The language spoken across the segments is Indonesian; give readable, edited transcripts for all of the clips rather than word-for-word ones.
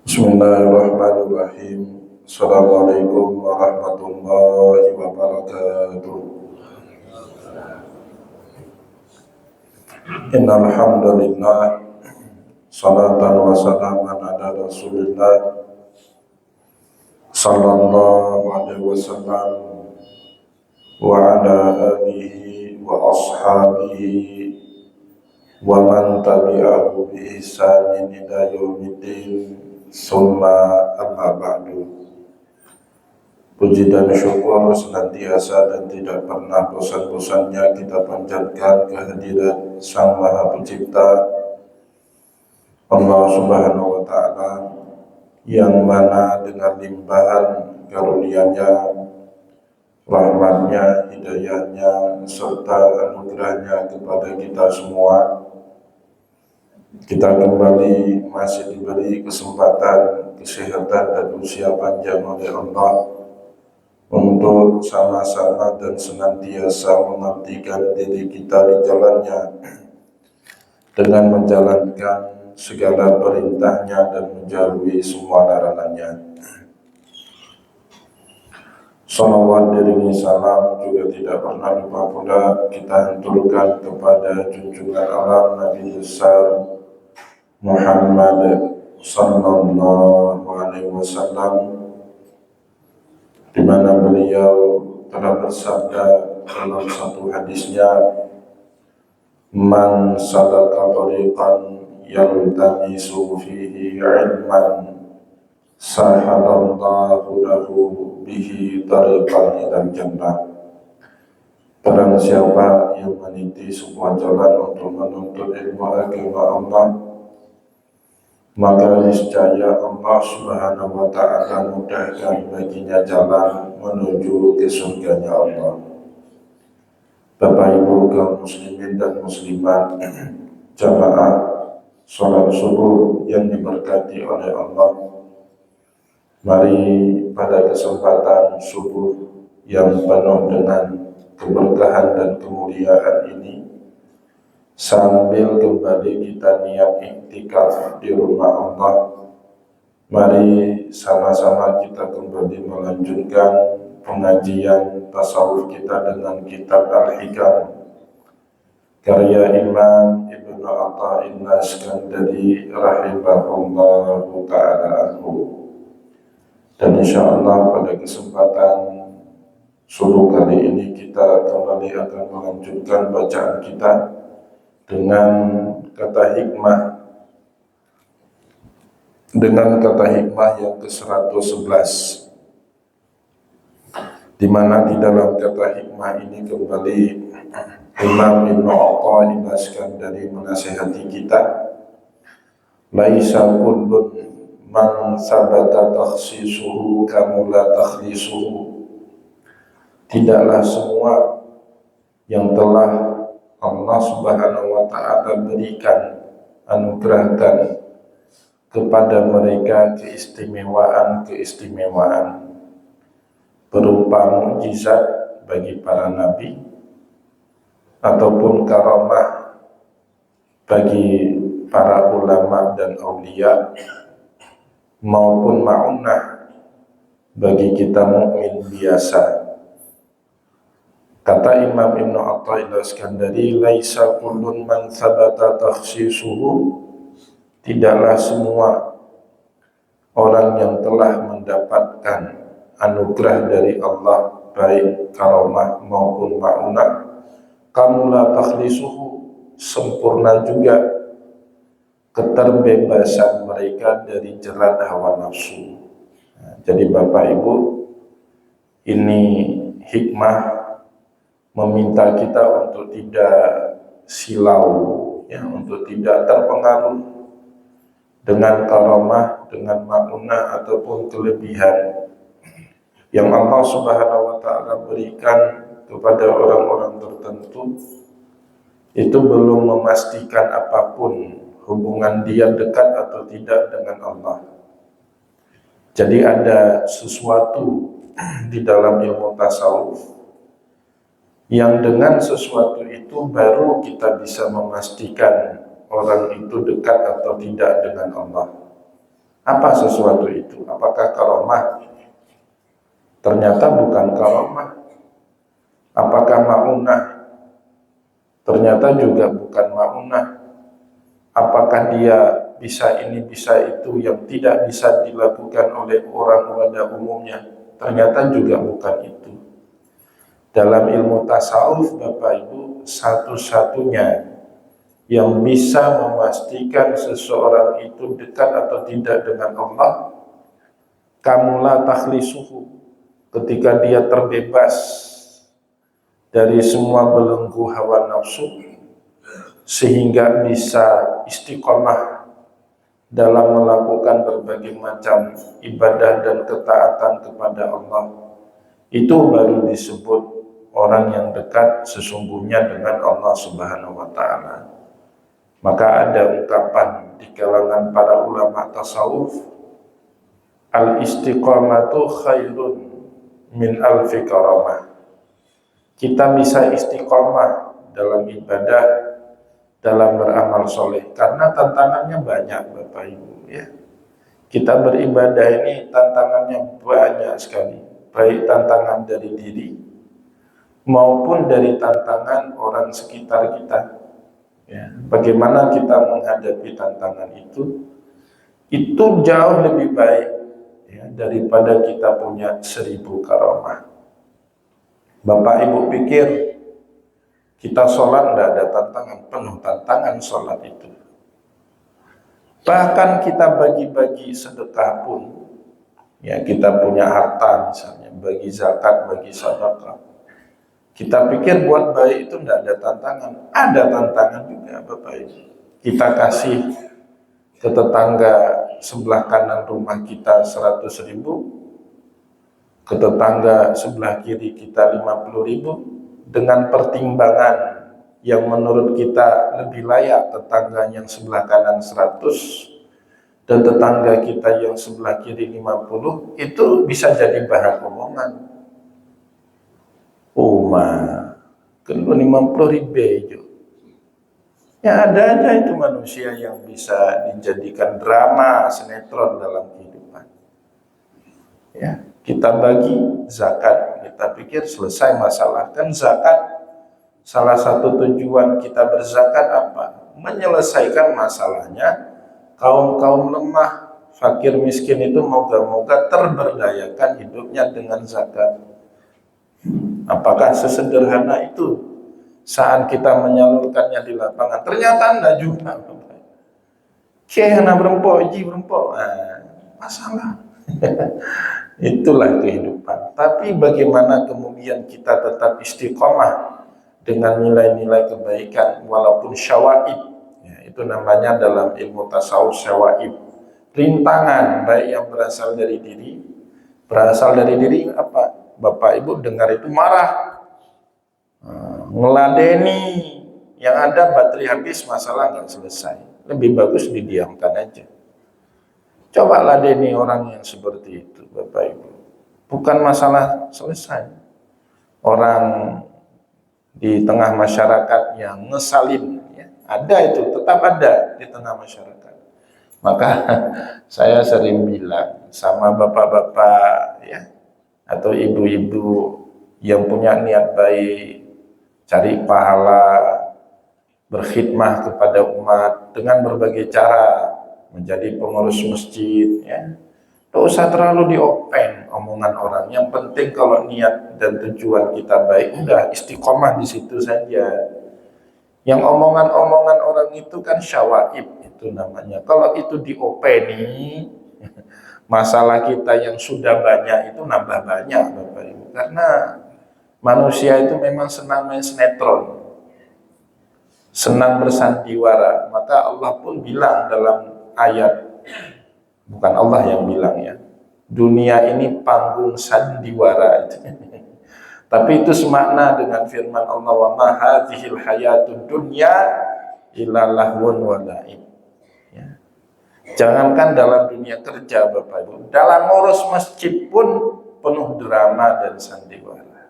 Bismillahirrahmanirrahim. Assalamualaikum warahmatullahi wabarakatuh. Innal hamdalillah salatan wa salaman ala Rasulillah sallallahu alaihi wasallam wa ala alihi wa ashabihi wa man tabi'ahu bi ihsanin ila yaumiddin. Summa amma ba'du. Puji dan syukur senantiasa dan tidak pernah bosan-bosannya kita panjatkan kehadirat Sang Maha Pencipta Allah Subhanahu wa Ta'ala, yang mana dengan limpahan karunia-Nya, rahmatnya, hidayahnya, serta anugerahnya kepada kita semua, kita kembali masih diberi kesempatan, kesehatan dan usia panjang oleh Allah untuk sama-sama dan senantiasa mengabdikan diri kita di jalannya dengan menjalankan segala perintahnya dan menjauhi semua larangannya. Salawat diringi salam juga tidak pernah lupa pula kita haturkan kepada junjungan alam Nabi besar Muhammad sallallahu alaihi wasallam, di mana beliau telah bersabda dalam satu hadisnya, "Man salaka tariqan yaltamisu fihi ilman, sahalallahu lahu bihi tariqan ilal jannah." Barang siapa yang meniti sebuah jalan untuk menuntut ilmu agama Allah, maka niscaya Allah Subhanahu wa Ta'ala mudahkan baginya jalan menuju ke surganya Allah. Bapak Ibu kaum muslimin dan muslimat, jamaah salat subuh yang diberkati oleh Allah, mari pada kesempatan subuh yang penuh dengan keberkahan dan kemuliaan ini, sambil kembali kita niat iktikaf di rumah Allah, mari sama-sama kita kembali melanjutkan pengajian tasawuf kita dengan kitab Al-Hikam karya Imam Ibnu Atha'illah Iskandari rahimahullahu ta'ala anhu. Dan insyaallah pada kesempatan subuh kali ini kita kembali akan melanjutkan bacaan kita dengan kata hikmah yang ke-111, di mana di dalam kata hikmah ini kembali Imam Ibnu Atha'illah Iskandari menasihati kita, laisa kullun man sabata takhsisuhu kamula takhlisuhu. Tidaklah semua yang telah Allah Subhanahu wa Ta'ala berikan, anugerahkan kepada mereka keistimewaan berupa mukjizat bagi para nabi ataupun karamah bagi para ulama dan aulia, maupun ma'unah bagi kita mukmin biasa. Kata Imam Ibnu Atha'illah Iskandari, laisa kullun man sabata takhsisuhu, tidaklah semua orang yang telah mendapatkan anugerah dari Allah, baik karamah maupun ma'unah, kamula takhlisuhu, sempurna juga keterbebasan mereka dari jerat hawa nafsu. Jadi Bapak Ibu, ini hikmah meminta kita untuk tidak silau, untuk tidak terpengaruh dengan karamah, dengan ma'unah ataupun kelebihan yang Allah Subhanahu wa Ta'ala berikan kepada orang-orang tertentu. Itu belum memastikan apapun hubungan dia dekat atau tidak dengan Allah. Jadi ada sesuatu di dalam ilmu tasawuf yang dengan sesuatu itu baru kita bisa memastikan orang itu dekat atau tidak dengan Allah. Apa sesuatu itu? Apakah karomah? Ternyata bukan karomah. Apakah ma'unah? Ternyata juga bukan ma'unah. Apakah dia bisa ini, bisa itu yang tidak bisa dilakukan oleh orang pada umumnya? Ternyata juga bukan itu. Dalam ilmu tasawuf, Bapak Ibu, satu-satunya yang bisa memastikan seseorang itu dekat atau tidak dengan Allah, kamula takhlisuhu, ketika dia terbebas dari semua belenggu hawa nafsu, sehingga bisa istiqomah dalam melakukan berbagai macam ibadah dan ketaatan kepada Allah. Itu baru disebut orang yang dekat sesungguhnya dengan Allah Subhanahu wa Ta'ala. Maka ada ungkapan di kalangan para ulama tasawuf, al-istiqamatu khairun min alfi karamah. Kita bisa istiqamah dalam ibadah, dalam beramal soleh, karena tantangannya banyak, Bapak Ibu, ya. Kita beribadah ini tantangannya banyak sekali, baik tantangan dari diri maupun dari tantangan orang sekitar kita, ya. Bagaimana kita menghadapi tantangan itu jauh lebih baik, ya, daripada kita punya 1000 karamah. Bapak Ibu pikir kita sholat tidak ada tantangan? Penuh tantangan sholat itu. Bahkan kita bagi-bagi sedekah pun, ya, kita punya harta misalnya, bagi zakat, bagi sedekah. Kita pikir buat baik itu tidak ada tantangan. Ada tantangan juga, Bapak Ibu. Kita kasih ke tetangga sebelah kanan rumah kita 100.000, ke tetangga sebelah kiri kita 50.000, dengan pertimbangan yang menurut kita lebih layak. Tetangga yang sebelah kanan 100 dan tetangga kita yang sebelah kiri 50, itu bisa jadi bahan omongan. Kan 50.000. Ya, ada aja itu manusia yang bisa dijadikan drama sinetron dalam kehidupan. Ya, kita bagi zakat, kita pikir selesai masalah. Kan zakat, salah satu tujuan kita berzakat apa? Menyelesaikan masalahnya kaum-kaum lemah, fakir miskin itu moga-moga terberdayakan hidupnya dengan zakat. Apakah sesederhana itu saat kita menyalurkannya di lapangan? Ternyata enggak juga. Kena berempok, masalah. Itulah kehidupan. Tapi bagaimana kemudian kita tetap istiqomah dengan nilai-nilai kebaikan walaupun syawaib, ya, itu namanya dalam ilmu tasawuf syawaib, rintangan baik yang berasal dari diri. Berasal dari diri apa? Bapak Ibu dengar itu marah, ngeladeni, yang ada baterai habis, masalah nggak selesai. Lebih bagus didiamkan aja. Coba ladeni orang yang seperti itu, Bapak Ibu. Bukan masalah selesai. Orang di tengah masyarakat yang ngesalin, ya, ada itu, tetap ada di tengah masyarakat. Maka saya sering bilang sama bapak-bapak, ya, atau ibu-ibu yang punya niat baik, cari pahala, berkhidmah kepada umat dengan berbagai cara, menjadi pengurus masjid, ya. Tidak usah terlalu diopen omongan orang. Yang penting kalau niat dan tujuan kita baik, udah istiqomah di situ saja. Yang omongan-omongan orang itu kan syawaib, itu namanya. Kalau itu diopeni, masalah kita yang sudah banyak itu nambah banyak, Bapak Ibu. Karena manusia itu memang senang main sinetron, senang bersandiwara. Maka Allah pun bilang dalam ayat, bukan Allah yang bilang, ya, dunia ini panggung sandiwara. Tapi itu semakna dengan firman Allah, wa ma hadhil hayatud dunya illa lahwun wa la'ib. Ya. Jangankan dalam dunia kerja, Bapak Ibu, dalam ngurus masjid pun penuh drama dan sandiwara.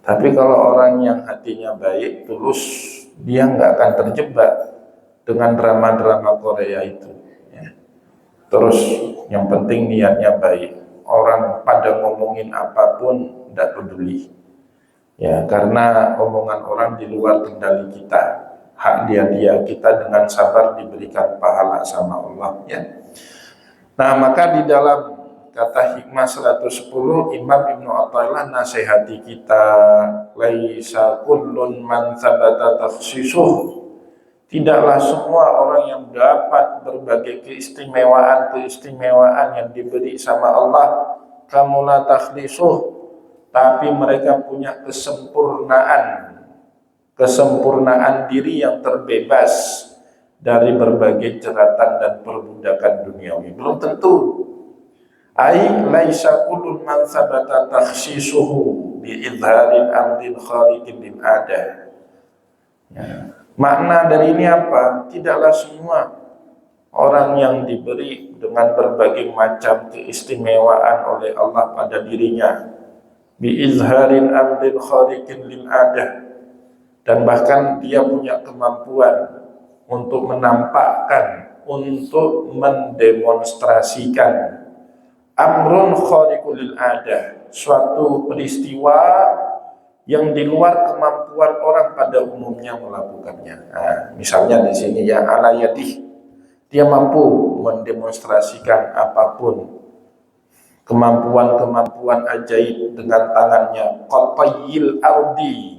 Tapi kalau orang yang hatinya baik, tulus, dia nggak akan terjebak dengan drama-drama Korea itu. Ya. Terus yang penting niatnya baik. Orang pada ngomongin apapun tidak peduli. Ya, karena omongan orang di luar kendali kita. Hak dia kita dengan sabar diberikan pahala sama Allah, ya. Nah, maka di dalam kata hikmah 110, Imam Ibnu Athaillah nasihati kita, laisa kullun man thabata takhsisuh. Tidaklah semua orang yang dapat berbagai keistimewaan yang diberi sama Allah, kamula takhlisuh, tapi mereka punya kesempurnaan diri yang terbebas dari berbagai jeratan dan perbudakan duniawi. Belum tentu. Ai laisa kullun man sabata takhsisuhu bi idharil amrin khariqin lil adah. Ya. Makna dari ini apa? Tidaklah semua orang yang diberi dengan berbagai macam keistimewaan oleh Allah pada dirinya bi izharin amrin khariqin lil adah, dan bahkan dia punya kemampuan untuk menampakkan, untuk mendemonstrasikan amrun khariqul lil adah, suatu peristiwa yang di luar kemampuan orang pada umumnya melakukannya. Nah, misalnya di sini ya ala yadih, dia mampu mendemonstrasikan apapun, kemampuan ajaib dengan tangannya, qatayil ardi,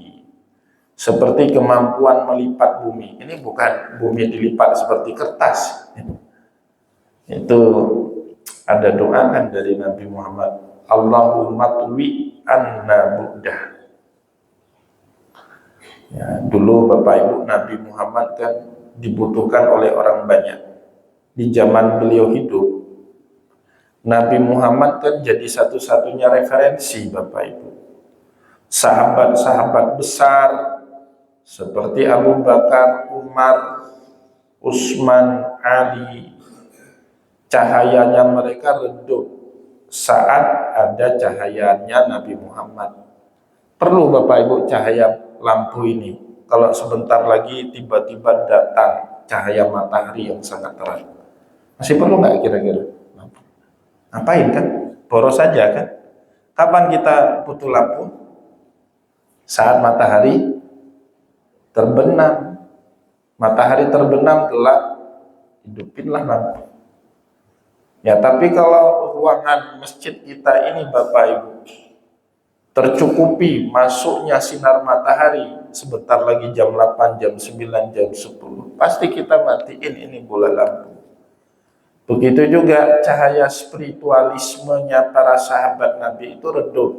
seperti kemampuan melipat bumi. Ini bukan bumi dilipat seperti kertas. Itu ada doa kan dari Nabi Muhammad, Allahumma tuwi anna bu'dah. Ya, dulu Bapak Ibu, Nabi Muhammad kan dibutuhkan oleh orang banyak. Di zaman beliau hidup, Nabi Muhammad kan jadi satu-satunya referensi Bapak Ibu. Sahabat-sahabat besar seperti Abu Bakar, Umar, Utsman, Ali, cahayanya mereka redup saat ada cahayanya Nabi Muhammad. Perlu Bapak Ibu cahaya lampu ini. Kalau sebentar lagi tiba-tiba datang cahaya matahari yang sangat terang, masih perlu nggak kira-kira lampu? Ngapain kan? Boros saja kan? Kapan kita butuh lampu? Saat matahari terbenam. Matahari terbenam gelap, hidupinlah lampu. Ya, tapi kalau ruangan masjid kita ini Bapak Ibu tercukupi masuknya sinar matahari, sebentar lagi jam 8, jam 9, jam 10, pasti kita matiin ini bola lampu. Begitu juga cahaya spiritualismenya para sahabat Nabi itu redup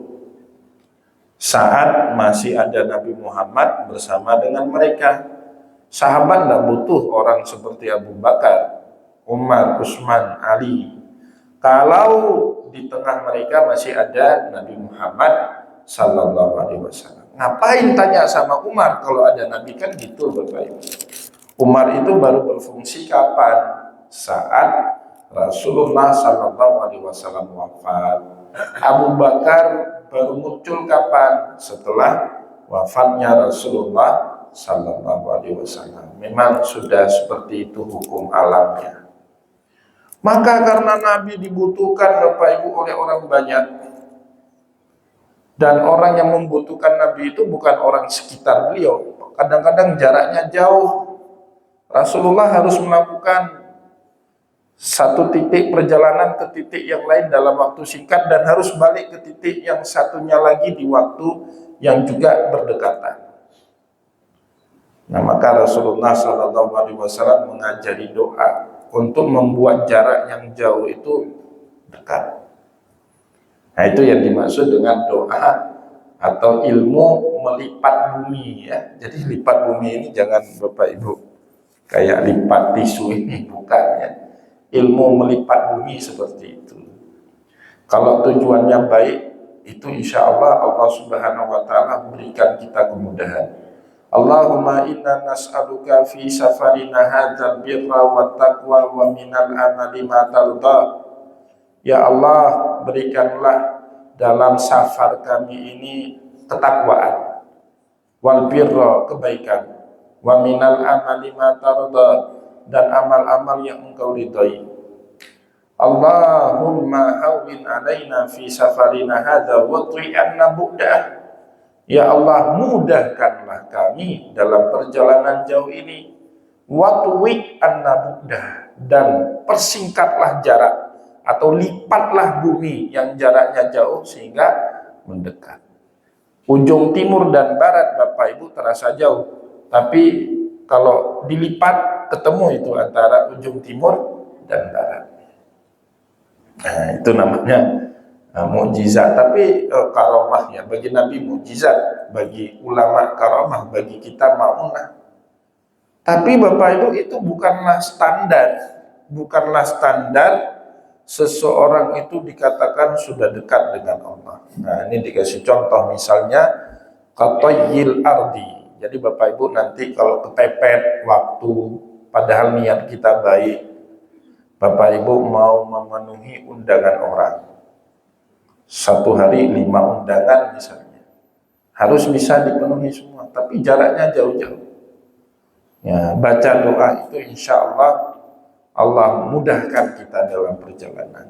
saat masih ada Nabi Muhammad bersama dengan mereka. Sahabat tidak butuh orang seperti Abu Bakar, Umar, Utsman, Ali. Kalau di tengah mereka masih ada Nabi Muhammad Sallallahu Alaihi Wasallam. Ngapain tanya sama Umar kalau ada Nabi, kan gitu Bapak Ibu. Umar itu baru berfungsi kapan? Saat Rasulullah Sallallahu Alaihi Wasallam wafat. Abu Bakar baru muncul kapan? Setelah wafatnya Rasulullah Sallallahu Alaihi Wasallam. Memang sudah seperti itu hukum alamnya. Maka karena Nabi dibutuhkan Bapak Ibu oleh orang banyak, dan orang yang membutuhkan Nabi itu bukan orang sekitar beliau, kadang-kadang jaraknya jauh. Rasulullah harus melakukan satu titik perjalanan ke titik yang lain dalam waktu singkat, dan harus balik ke titik yang satunya lagi di waktu yang juga berdekatan. Nah, maka Rasulullah SAW mengajari doa untuk membuat jarak yang jauh itu dekat. Nah, itu yang dimaksud dengan doa atau ilmu melipat bumi, ya. Jadi lipat bumi ini jangan Bapak Ibu kayak lipat tisu ini, bukan, ya. Ilmu melipat bumi seperti itu. Kalau tujuannya baik, itu insya Allah Allah Subhanahu wa Ta'ala berikan kita kemudahan. Allahumma inna nas'aluka fi safarina hadzal birra wat taqwa wa minal amali ma tarda. Ya Allah, berikanlah dalam safar kami ini ketakwaan, wal birra, kebaikan, wa minal amali ma tarda, dan amal-amal yang engkau ridhai. Allahumma hawwin alaina fi safarina hadza wa tu'anna bu'dah. Ya Allah, mudahkanlah kami dalam perjalanan jauh ini, watwi an-nabudah, dan persingkatlah jarak atau lipatlah bumi yang jaraknya jauh sehingga mendekat. Ujung timur dan barat Bapak Ibu terasa jauh, tapi kalau dilipat ketemu itu antara ujung timur dan barat. Nah, itu namanya mukjizat. Tapi karomah ya, bagi Nabi mukjizat, bagi ulama karomah, bagi kita maunah. Tapi Bapak Ibu, itu bukanlah standar seseorang itu dikatakan sudah dekat dengan Allah. Nah, ini dikasih contoh, misalnya qatayyil ardi. Jadi Bapak Ibu nanti kalau kepepet waktu, padahal niat kita baik, Bapak Ibu mau memenuhi undangan orang, satu hari 5 undangan misalnya, harus bisa dipenuhi semua, tapi jaraknya jauh-jauh. Ya, baca doa itu insya Allah, Allah mudahkan kita dalam perjalanan.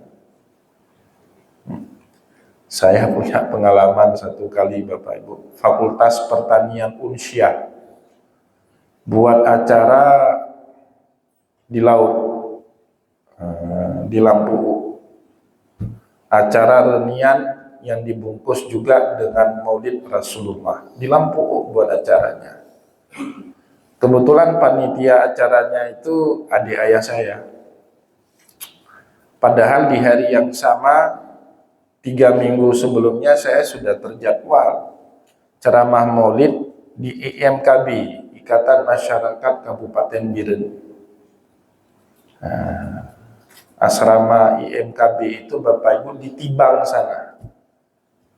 Saya punya pengalaman satu kali Bapak Ibu, Fakultas Pertanian Unsyah buat acara di laut, di Lampu, acara renian yang dibungkus juga dengan Maulid Rasulullah di Lampu buat acaranya. Kebetulan panitia acaranya itu adik ayah saya. Padahal di hari yang sama 3 minggu sebelumnya saya sudah terjadwal ceramah Maulid di IMKB, Ikatan Masyarakat Kabupaten Biren. Nah, asrama IMKB itu Bapak Ibu di Tibang sana.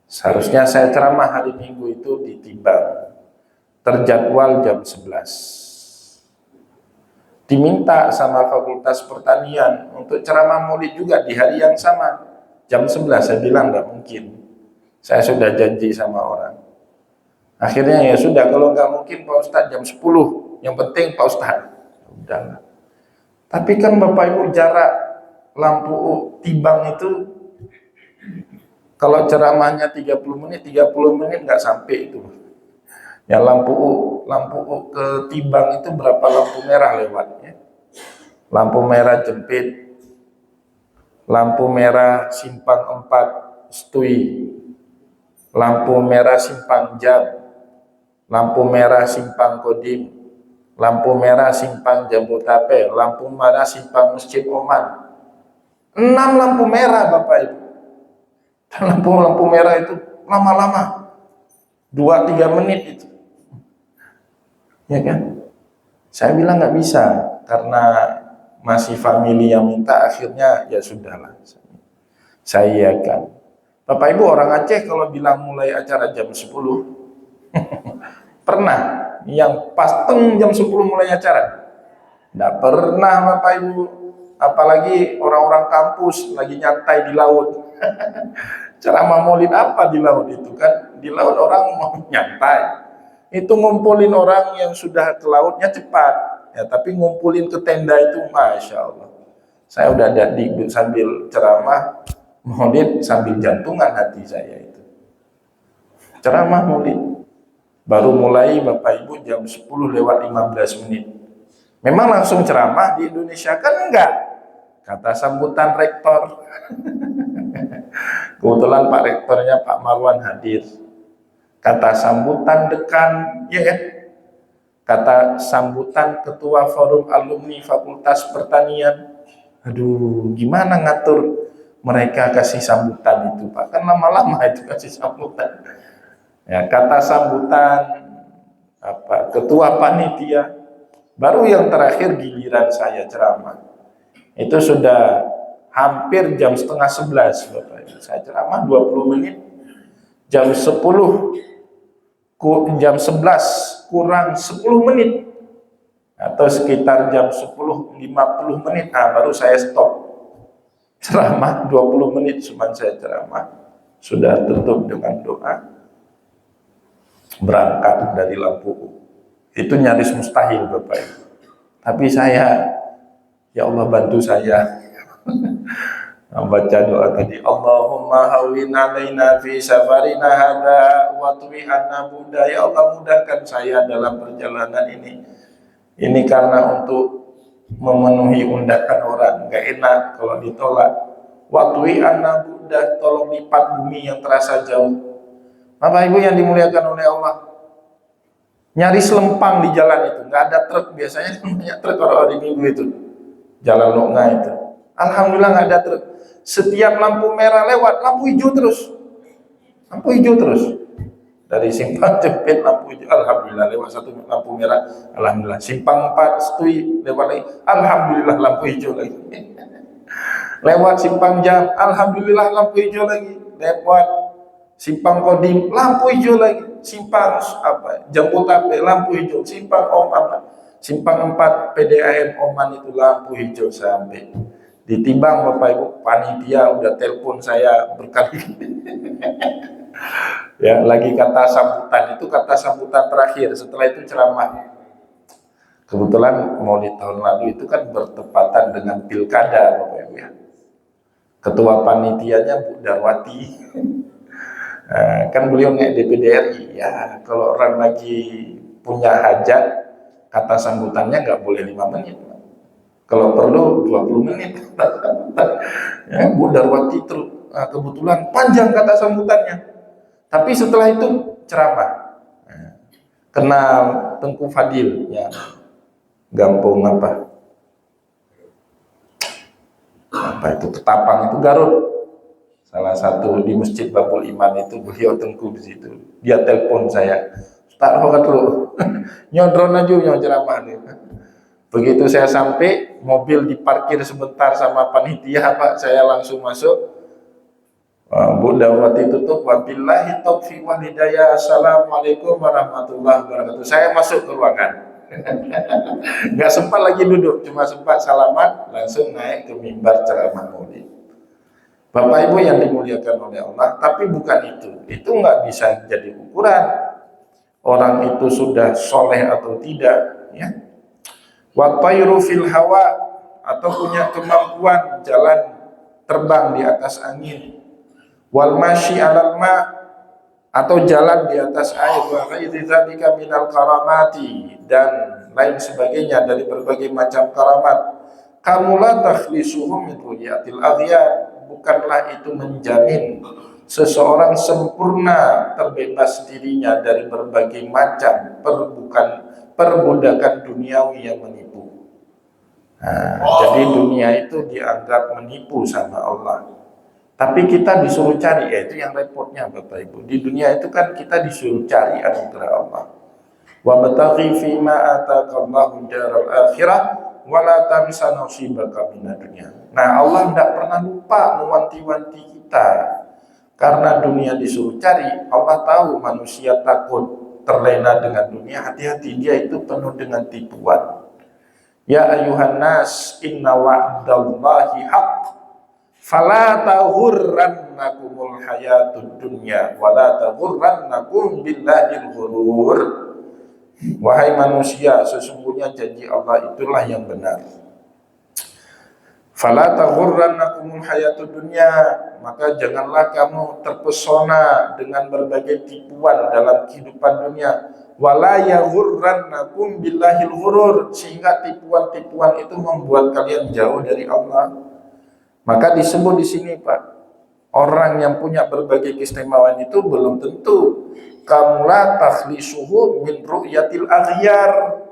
Seharusnya saya ceramah hari Minggu itu di Tibang. Terjadwal jam 11. Diminta sama Fakultas Pertanian untuk ceramah Maulid juga di hari yang sama, jam 11. Saya bilang nggak mungkin. Saya sudah janji sama orang. Akhirnya ya sudah, kalau nggak mungkin Pak Ustadz jam 10. Yang penting Pak Ustadz. Udah. Tapi kan Bapak Ibu, jarak Lampu Tibang itu kalau ceramahnya 30 menit nggak sampai itu. Ya, lampu ke Tibang itu berapa lampu merah lewatnya? Lampu merah Jempit, lampu merah Simpang 4 Stui, lampu merah Simpang Jam, lampu merah Simpang Kodim, lampu merah Simpang Jabotabek, lampu merah Simpang Masjid Oman. 6 lampu merah Bapak Ibu. Dan lampu merah itu lama-lama 2-3 menit itu. Ya kan? Saya bilang nggak bisa, karena masih family yang minta, akhirnya ya sudahlah. Saya kan. Bapak Ibu, orang Aceh kalau bilang mulai acara jam 10, pernah yang pas jam 10 mulai acara? Nggak pernah Bapak Ibu. Apalagi orang-orang kampus lagi nyantai di laut. Ceramah Maulid apa di laut itu kan? Di laut orang mau nyantai. Itu ngumpulin orang yang sudah ke lautnya cepat, ya, tapi ngumpulin ke tenda itu Masya Allah. Saya udah ada di sambil ceramah Maulid sambil jantungan hati saya itu. Ceramah Maulid baru mulai Bapak Ibu jam 10 lewat 15 menit. Memang langsung ceramah di Indonesia kan enggak? Kata sambutan rektor. Kebetulan Pak Rektornya Pak Marwan hadir. Kata sambutan dekan, ya kan? Kata sambutan Ketua Forum Alumni Fakultas Pertanian. Aduh, gimana ngatur mereka kasih sambutan itu, Pak? Kan lama-lama itu kasih sambutan. Ya, kata sambutan Ketua Panitia. Baru yang terakhir giliran saya ceramah. Itu sudah hampir jam setengah 11, Bapak. Saya ceramah 20 menit. Jam 11 kurang 10 menit atau sekitar jam 10.50 menit, baru saya stop ceramah. 20 menit cuma saya ceramah, sudah tutup dengan doa, berangkat dari Lampu. Itu nyaris mustahil Bapak Ibu. Tapi saya, ya Allah bantu saya. Baca doa tadi, Allahumma hawwin alaina fi safarina hadza wa tuwi anna buddha. Ya Allah, mudahkan saya dalam perjalanan ini. Ini karena untuk memenuhi undangan orang, gak enak kalau ditolak. Wa tuwi anna buddha, tolong lipat bumi yang terasa jauh. Bapak Ibu yang dimuliakan oleh Allah, nyaris lempang di jalan itu, nggak ada truk. Biasanya banyak truk kalau hari Minggu itu, jalan Loknga itu. Alhamdulillah nggak ada truk. Setiap lampu merah lewat, lampu hijau terus. Lampu hijau terus. Dari Simpang Jepit, lampu hijau. Alhamdulillah lewat satu lampu merah. Alhamdulillah. Simpang 4, Setui, lewat lagi. Alhamdulillah lampu hijau lagi. Lewat Simpang Jam, alhamdulillah lampu hijau lagi. Lewat Simpang Kodim, lampu hijau lagi. Simpang Jabotabek, lampu hijau. Simpang Simpang 4 PDAM Oman itu lampu hijau sampai. Ditimbang Bapak Ibu, panitia udah telepon saya berkali-kali. Ya, lagi kata sambutan, itu kata sambutan terakhir, setelah itu ceramah. Kebetulan Maulid tahun lalu itu kan bertepatan dengan pilkada Bapak Ibu ya. Ketua panitianya Bu Darwati. Kan beliau nggak DPD RI ya, kalau orang lagi punya hajat, kata sambutannya nggak boleh 5 menit. Kalau perlu 20 menit. Ya, Bu Darwati kebetulan panjang kata sambutannya. Tapi setelah itu ceramah. Kenal Tengku Fadil ya. Gampung apa itu Ketapang itu Garut. Salah satu di Masjid Babul Iman itu beliau Tengku di situ. Dia telepon saya. Tak rokat lu. Nyodron aja ceramah nih. Begitu saya sampai, mobil diparkir sebentar sama panitia, Pak, saya langsung masuk. Bu Darwati tutup, wabillahi taufiq wal hidayah, assalamualaikum warahmatullahi wabarakatuh. Saya masuk ke ruangan. Nggak sempat lagi duduk, cuma sempat salaman, langsung naik ke mimbar ceramah maulid. Bapak Ibu yang dimuliakan oleh Allah, tapi bukan itu nggak bisa jadi ukuran orang itu sudah soleh atau tidak, ya. Wa tayru fil hawa, atau punya kemampuan jalan terbang di atas angin. Wal masyi 'alal ma, atau jalan di atas air. Wa ghairi dzalika minal karamati, dan lain sebagainya dari berbagai macam karamat. Kamu la takhlisuhum min ru'yatil aghyar, bukanlah itu menjamin seseorang sempurna terbebas dirinya dari berbagai macam perbudakan duniawi yang menipu. Jadi dunia itu dianggap menipu sama Allah. Tapi kita disuruh cari, itu yang repotnya Bapak Ibu. Di dunia itu kan kita disuruh cari anugerah Allah. Wa bataghi fi ma ataqallahu daral akhirah wa la tansa nasibaka minad dunya. Nah, Allah tidak pernah lupa mewanti-wanti kita. Karena dunia disuruh cari, Allah tahu manusia takut terlena dengan dunia, hati-hati, dia itu penuh dengan tipuan. Ya ayuhan nas, inna wa'dallahi haqq, fala taghurrannakumul hayatud dunya wala taghurrannakum billahil ghurur. Wahai manusia, sesungguhnya janji Allah itulah yang benar. Fala taghurrannakumul hayatud dunya, maka janganlah kamu terpesona dengan berbagai tipuan dalam kehidupan dunia. Wala yaghurrannakum billahil ghurur, sehingga tipuan-tipuan itu membuat kalian jauh dari Allah. Maka disebut di sini, Pak, orang yang punya berbagai keistimewaan itu belum tentu kamulah takhlisuhu min ru'yatil aghyar,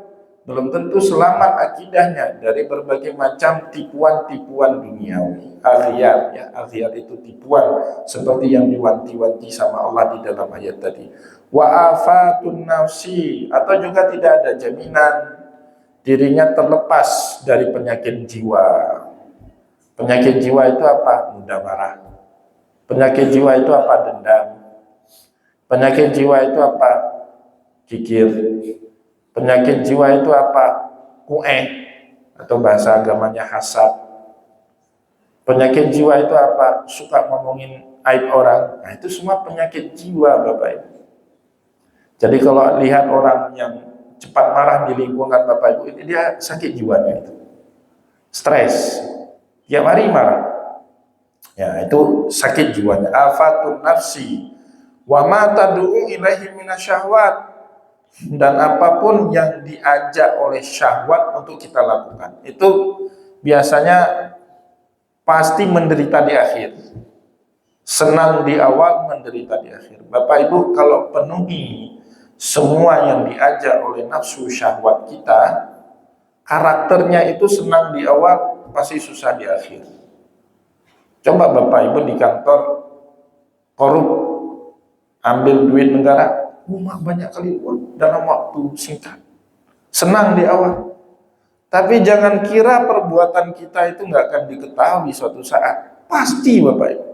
belum tentu selamat akidahnya dari berbagai macam tipuan-tipuan duniawi. Aghyar, ya, aghyar itu tipuan seperti yang diwanti-wanti sama Allah di dalam ayat tadi. Wa afatun nafsi, atau juga tidak ada jaminan dirinya terlepas dari penyakit jiwa. Penyakit jiwa itu apa? Mudah marah. Penyakit jiwa itu apa? Dendam. Penyakit jiwa itu apa? Kikir. Penyakit jiwa itu apa? Ku'eh, atau bahasa agamanya hasad. Penyakit jiwa itu apa? Suka ngomongin aib orang. Nah, itu semua penyakit jiwa Bapak Ibu. Jadi kalau lihat orang yang cepat marah di lingkungan Bapak Ibu, ini dia sakit jiwanya itu. Stres. Tiap hari marah. Ya, itu sakit jiwanya. Afatun nafsi wa ma tad'u ilaihi minasyahwat, dan apapun yang diajak oleh syahwat untuk kita lakukan itu biasanya pasti menderita di akhir. Senang di awal, menderita di akhir. Bapak Ibu, kalau penuhi semua yang diajak oleh nafsu syahwat kita, karakternya itu senang di awal, pasti susah di akhir. Coba Bapak Ibu di kantor korup, ambil duit negara, banyak kali uang dalam waktu singkat. Senang di awal. Tapi jangan kira perbuatan kita itu nggak akan diketahui suatu saat. Pasti Bapak Ibu.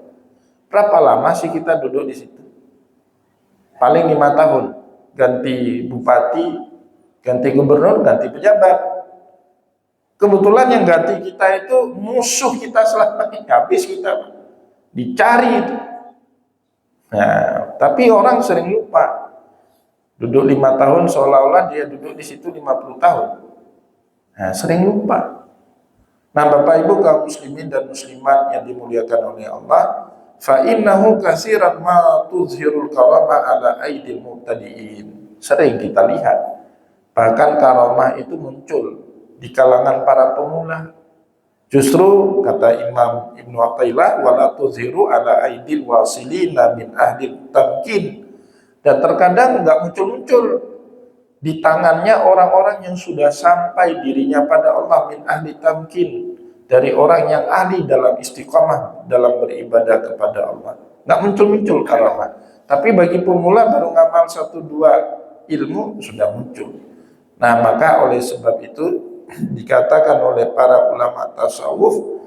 Berapa lama sih kita duduk di situ? Paling 5 tahun. Ganti bupati, ganti gubernur, ganti pejabat. Kebetulan yang ganti kita itu musuh kita selama ini. Habis kita dicari itu. Nah, tapi orang sering lupa. Duduk 5 tahun seolah-olah dia duduk di situ 50 tahun. Nah, sering lupa. Nah, Bapak Ibu kaum muslimin dan muslimat yang dimuliakan oleh Allah, fa innahu katsiran ma tuzhirul karamah ala aidil mubtadiin. Sering kita lihat bahkan karamah itu muncul di kalangan para pemula. Justru kata Imam Ibnu Athaillah, wala tuzhiru ala aidil wasilina min ahdil tamkin. Dan terkadang enggak muncul-muncul di tangannya orang-orang yang sudah sampai dirinya pada Allah, min ahli tamkin, dari orang yang ahli dalam istiqamah dalam beribadah kepada Allah. Nggak muncul-muncul karamah. Tapi bagi pemula baru ngamal 1-2 ilmu sudah muncul. Nah, maka oleh sebab itu dikatakan oleh para ulama tasawuf,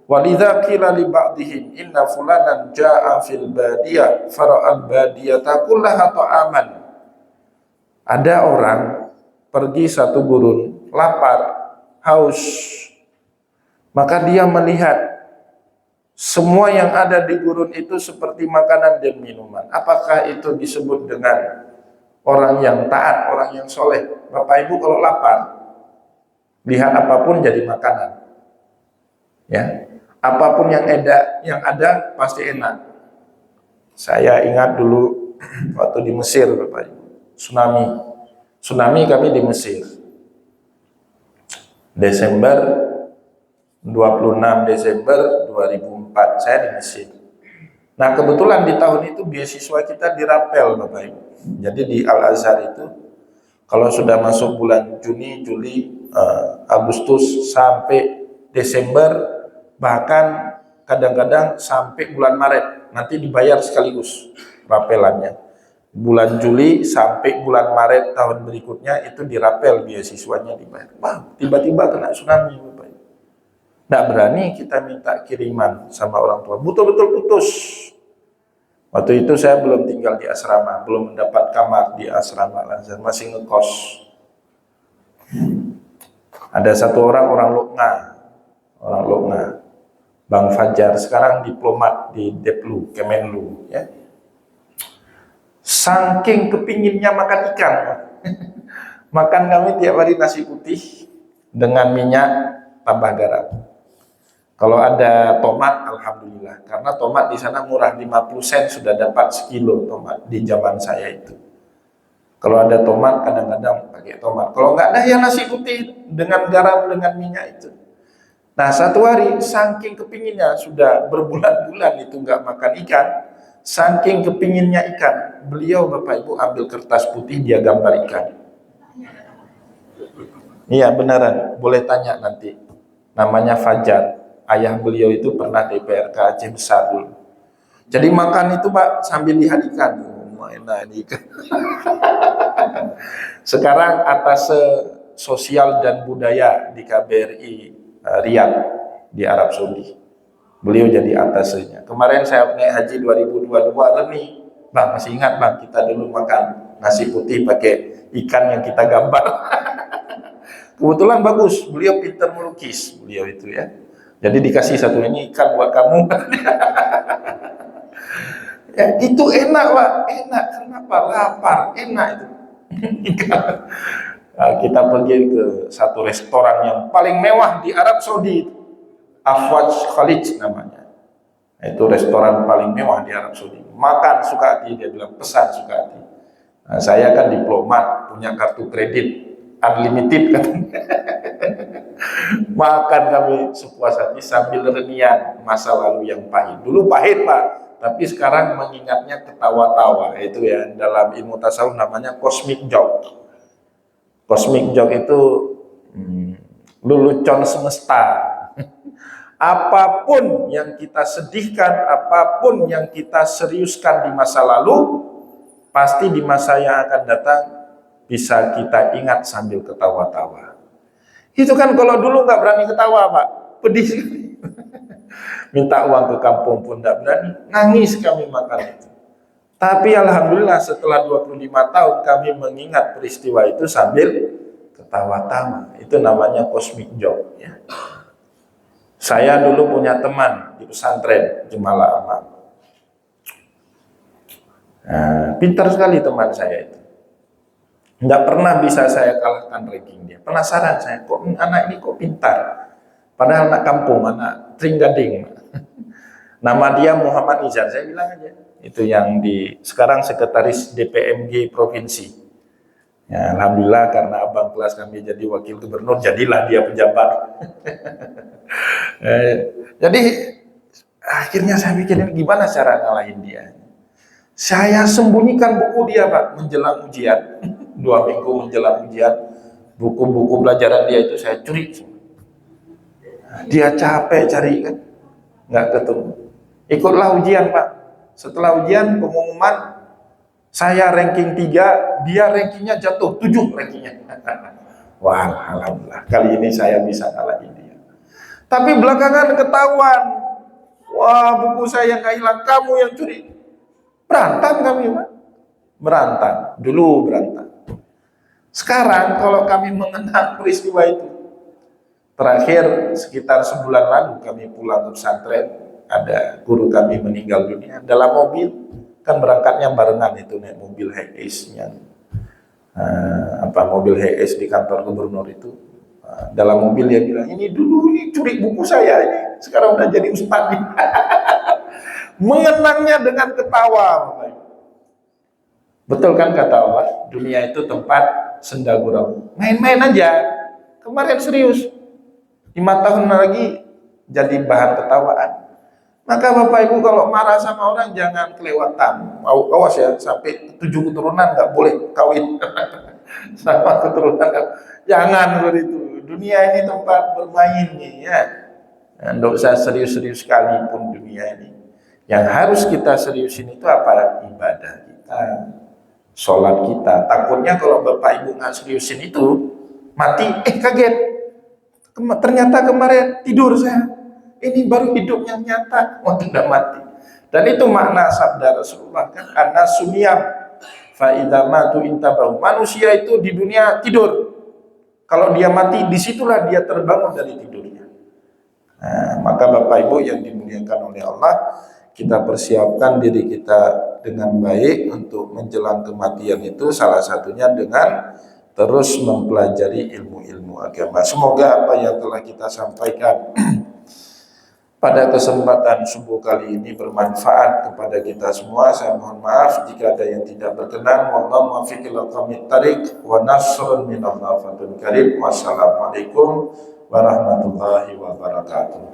walidza qila li ba'dihim inna fulanan jaa'a fil badiyah fara'al badiyata kullaha ta'aman. Ada orang pergi satu gurun, lapar, haus, maka dia melihat semua yang ada di gurun itu seperti makanan dan minuman. Apakah itu disebut dengan orang yang taat, orang yang soleh? Bapak Ibu kalau lapar, lihat apapun jadi makanan. Ya, apapun yang ada pasti enak. Saya ingat dulu waktu di Mesir, Bapak Ibu, tsunami kami di Mesir. Desember 26 Desember 2004 saya di Mesir. Nah, kebetulan di tahun itu beasiswa kita dirapel, Bapak Ibu. Jadi di Al Azhar itu kalau sudah masuk bulan Juni, Juli, Agustus sampai Desember, bahkan kadang-kadang sampai bulan Maret, nanti dibayar sekaligus rapelannya. Bulan Juli sampai bulan Maret tahun berikutnya itu dirapel beasiswanya dibayar. Wah, tiba-tiba kena tsunami, Bapak Ibu. Nggak berani kita minta kiriman sama orang tua, betul-betul putus. Waktu itu saya belum tinggal di asrama, belum mendapat kamar di asrama, masih ngekos. Ada satu orang Lokna, Bang Fajar, sekarang diplomat di Deplu, Kemenlu, ya. Saking kepinginnya makan ikan, makan kami tiap hari nasi putih dengan minyak tambah garam. Kalau ada tomat, alhamdulillah, karena tomat di sana murah, 50 sen sudah dapat sekilo tomat di zaman saya itu. Kalau ada tomat, kadang-kadang pakai tomat. Kalau nggak ada, ya nasi putih dengan garam, dengan minyak itu. Nah, satu hari, saking kepinginnya, sudah berbulan-bulan itu nggak makan ikan, saking kepinginnya ikan, beliau Bapak Ibu ambil kertas putih, dia gambar ikan. Iya, beneran, boleh tanya nanti. Namanya Fajar. Ayah beliau itu pernah DPRK Aceh Besar dulu. Jadi makan itu Pak sambil lihat ikan. Enak ikan. Sekarang atas sosial dan budaya di KBRI Riyadh di Arab Saudi. Beliau jadi atasnya. Kemarin saya naik haji 2022 nih. Bang, masih ingat Bang, kita dulu makan nasi putih pakai ikan yang kita gambar. Kebetulan bagus, beliau pintar melukis, beliau itu ya. Jadi dikasih satu, ini ikan buat kamu. Ya, itu enak Pak, enak. Kenapa? Lapar, enak itu. Nah, kita pergi ke satu restoran yang paling mewah di Arab Saudi, Afwaj Khalid namanya. Itu restoran paling mewah di Arab Saudi. Makan suka hati, dia bilang pesan suka hati. Nah, saya kan diplomat, punya kartu kredit unlimited katanya. Makan kami sepuas hati sambil renian masa lalu yang pahit. Dulu pahit Pak, tapi sekarang mengingatnya ketawa-tawa. Itu ya, dalam ilmu tasawuf namanya cosmic joke. Cosmic joke itu lelucon semesta. Apapun yang kita sedihkan, apapun yang kita seriuskan di masa lalu, pasti di masa yang akan datang bisa kita ingat sambil ketawa-tawa. Itu kan kalau dulu nggak berani ketawa Pak, pedih sekali. Minta uang ke kampung pun nggak berani, nangis kami makan itu. Tapi alhamdulillah setelah 25 tahun kami mengingat peristiwa itu sambil ketawa-tawa. Itu namanya cosmic joke ya. Saya dulu punya teman di pesantren Jemalah Amal. Pintar sekali teman saya itu. Nggak pernah bisa saya kalahkan ranking dia. Penasaran saya, kok anak ini kok pintar? Padahal anak kampung, anak Tringgading. Nama dia Muhammad Nizar, saya bilang aja. Itu yang sekarang sekretaris DPMG provinsi. Ya, alhamdulillah karena abang kelas kami jadi wakil gubernur, jadilah dia pejabat. Jadi akhirnya saya pikir gimana cara ngalahin dia. Saya sembunyikan buku dia Pak menjelang ujian. 2 minggu menjelang ujian, buku-buku pelajaran dia itu saya curi. Dia capek cari kan, nggak ketemu. Ikutlah ujian Pak. Setelah ujian pengumuman, saya ranking 3, dia rankingnya jatuh 7 rankingnya. Wah, alhamdulillah kali ini saya bisa ngalahin dia. Tapi belakangan ketahuan, wah buku saya nggak hilang, kamu yang curi. Berantak kami Pak, berantak. Dulu berantak. Sekarang kalau kami mengenang peristiwa itu, terakhir sekitar sebulan lalu kami pulang ke pesantren, ada guru kami meninggal dunia dalam mobil, kan berangkatnya barengan itu naik mobil Hiace-nya, mobil Hiace di kantor gubernur itu. Dalam mobil dia bilang, ini dulu ini curi buku saya ini, sekarang udah jadi ustadz. Mengenangnya dengan ketawa. Betul kan kata Allah, dunia itu tempat senda gurau. Main-main aja. Kemarin serius. 5 tahun lagi jadi bahan ketawaan. Maka Bapak Ibu kalau marah sama orang jangan kelewatan. Awas ya, sampai 7 keturunan nggak boleh kawin. Sama keturunan jangan seperti itu. Dunia ini tempat bermain nih ya. Nggak usah serius-serius sekalipun dunia ini. Yang harus kita seriusin itu apa? Ibadah kita, sholat kita. Takutnya kalau Bapak Ibu nggak seriusin itu, mati, kaget. Ternyata kemarin tidur saya. Ini baru hidup yang nyata, tidak mati. Dan itu makna sabda Rasulullah kan, karena sumiyam fa'idamatu intabahu. Manusia itu di dunia tidur. Kalau dia mati, disitulah dia terbangun dari tidurnya. Nah, maka Bapak Ibu yang dimuliakan oleh Allah, kita persiapkan diri kita dengan baik untuk menjelang kematian itu, salah satunya dengan terus mempelajari ilmu-ilmu agama. Semoga apa yang telah kita sampaikan pada kesempatan subuh kali ini bermanfaat kepada kita semua. Saya mohon maaf jika ada yang tidak berkenan. Wallahu muwaffiq ila aqwamit thariq wa nasrun minallah fatun karim. Wassalamualaikum warahmatullahi wabarakatuh.